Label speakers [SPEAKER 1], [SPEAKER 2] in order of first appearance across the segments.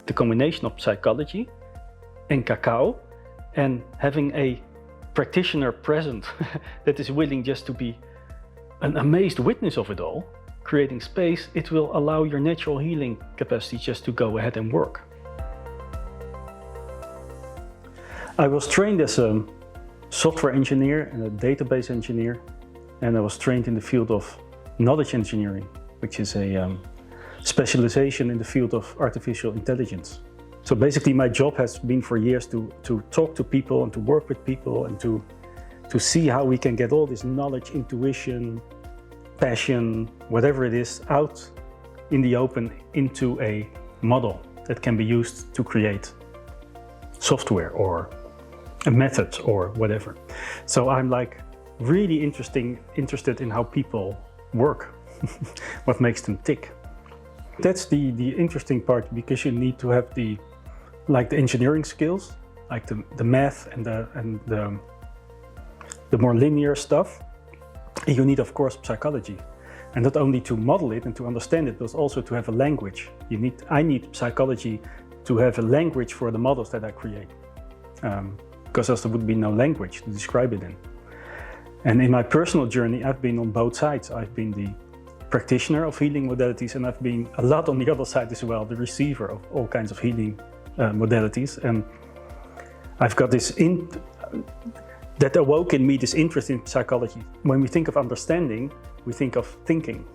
[SPEAKER 1] the combination of psychology and cacao, and having a practitioner present that is willing just to be an amazed witness of it all, creating space, it will allow your natural healing capacity just to go ahead and work. I was trained as a software engineer and a database engineer, and I was trained in the field of knowledge engineering, which is a specialization in the field of artificial intelligence. So basically my job has been for years to talk to people and to work with people and to see how we can get all this knowledge, intuition, passion, whatever it is, out in the open into a model that can be used to create software or a method or whatever. So I'm like really interested in how people work, what makes them tick. That's the interesting part, because you need to have the engineering skills, like the math and the more linear stuff. You need, of course, psychology, and not only to model it and to understand it, but also to have a language. I need psychology to have a language for the models that I create, because else there would be no language to describe it in. And in my personal journey, I've been on both sides. I've been the practitioner of healing modalities, and I've been a lot on the other side as well, the receiver of all kinds of healing modalities. And I've got this that awoke in me this interest in psychology. When we think of understanding, we think of thinking,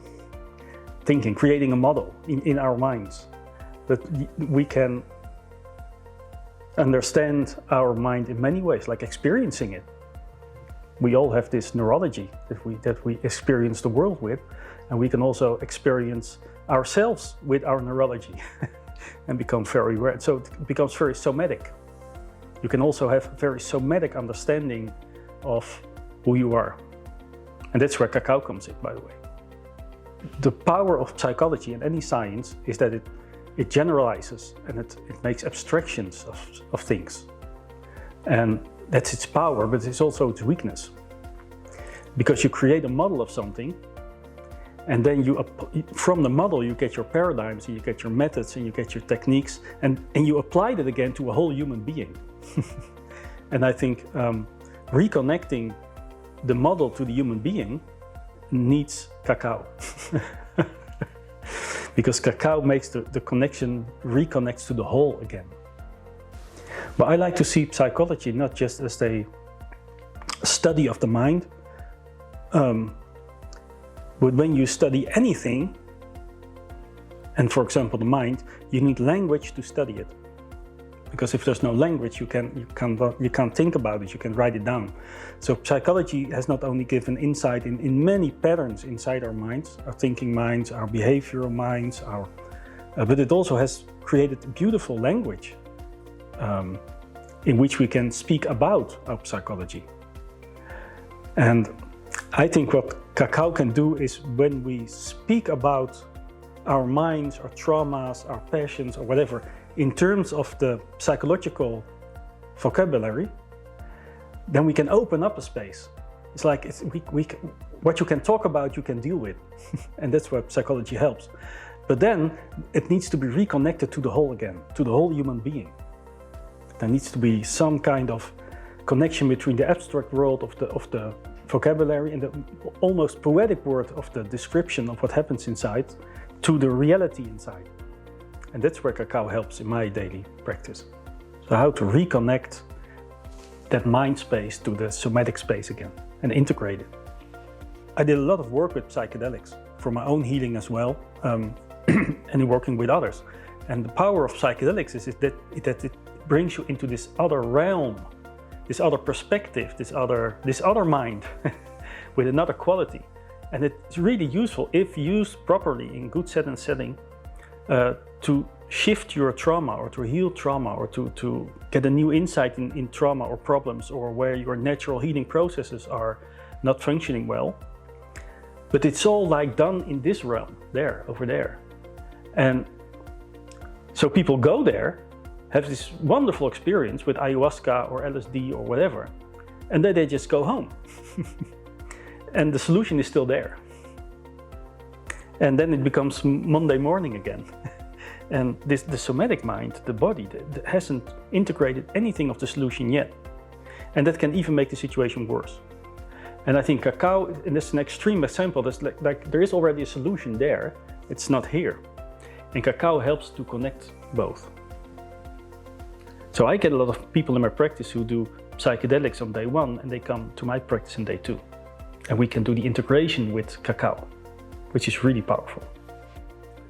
[SPEAKER 1] creating a model in our minds. But we can understand our mind in many ways, like experiencing it. We all have this neurology that we experience the world with, and we can also experience ourselves with our neurology and become very aware. So it becomes very somatic. You can also have a very somatic understanding of who you are. And that's where cacao comes in, by the way. The power of psychology and any science is that it generalizes and it makes abstractions of things. And that's its power, but it's also its weakness. Because you create a model of something, and then from the model you get your paradigms, and you get your methods, and you get your techniques, and you apply that again to a whole human being. And I think reconnecting the model to the human being needs cacao. Because cacao makes the connection, reconnects to the whole again. But I like to see psychology not just as a study of the mind, but when you study anything, and for example the mind, you need language to study it. Because if there's no language, you can't think about it, you can write it down. So psychology has not only given insight in many patterns inside our minds, our thinking minds, our behavioral minds, but it also has created a beautiful language in which we can speak about our psychology. And I think what cacao can do is, when we speak about our minds, our traumas, our passions, or whatever, in terms of the psychological vocabulary, then we can open up a space. It's like what you can talk about, you can deal with. And that's where psychology helps. But then it needs to be reconnected to the whole again, to the whole human being. There needs to be some kind of connection between the abstract world of the vocabulary and the almost poetic word of the description of what happens inside to the reality inside. And that's where cacao helps in my daily practice. So how to reconnect that mind space to the somatic space again and integrate it. I did a lot of work with psychedelics for my own healing as well, and in working with others. And the power of psychedelics is that it brings you into this other realm, this other perspective, this other mind with another quality. And it's really useful if used properly in good set and setting to shift your trauma or to heal trauma or to get a new insight in trauma or problems, or where your natural healing processes are not functioning well. But it's all like done in this realm, over there. And so people go there, have this wonderful experience with ayahuasca or LSD or whatever, and then they just go home. And the solution is still there. And then it becomes Monday morning again. And the somatic mind, the body, hasn't integrated anything of the solution yet. And that can even make the situation worse. And I think cacao, and this is an extreme example, that's like there is already a solution there, it's not here. And cacao helps to connect both. So I get a lot of people in my practice who do psychedelics on day 1 and they come to my practice on day 2. And we can do the integration with cacao, which is really powerful.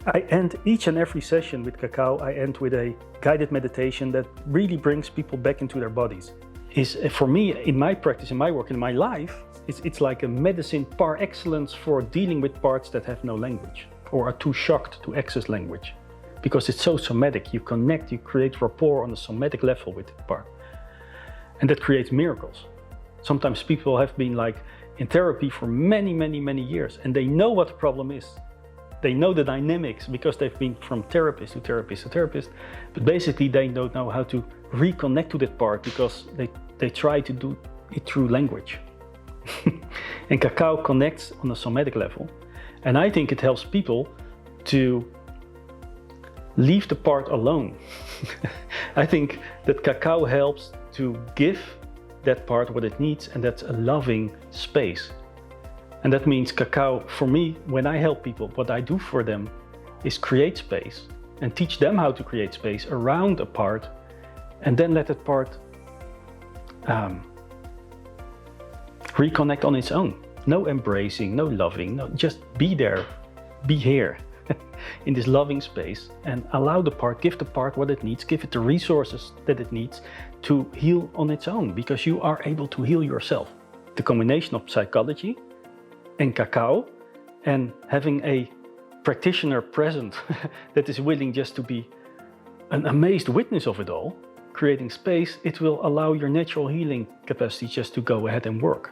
[SPEAKER 1] I end each and every session with cacao, I end with a guided meditation that really brings people back into their bodies. For me, in my practice, in my work, in my life, it's like a medicine par excellence for dealing with parts that have no language or are too shocked to access language. Because it's so somatic, you connect, you create rapport on a somatic level with the part. And that creates miracles. Sometimes people have been like in therapy for many, many, many years and they know what the problem is. They know the dynamics because they've been from therapist to therapist to therapist, but basically they don't know how to reconnect to that part because they try to do it through language. And cacao connects on a somatic level. And I think it helps people to leave the part alone. I think that cacao helps to give that part what it needs, and that's a loving space. And that means cacao, for me, when I help people, what I do for them is create space and teach them how to create space around a part, and then let that part reconnect on its own. No embracing, no loving, no, just be there, be here in this loving space and allow the part, give the part what it needs, give it the resources that it needs to heal on its own, because you are able to heal yourself. The combination of psychology and cacao and having a practitioner present that is willing just to be an amazed witness of it all, creating space, it will allow your natural healing capacity just to go ahead and work.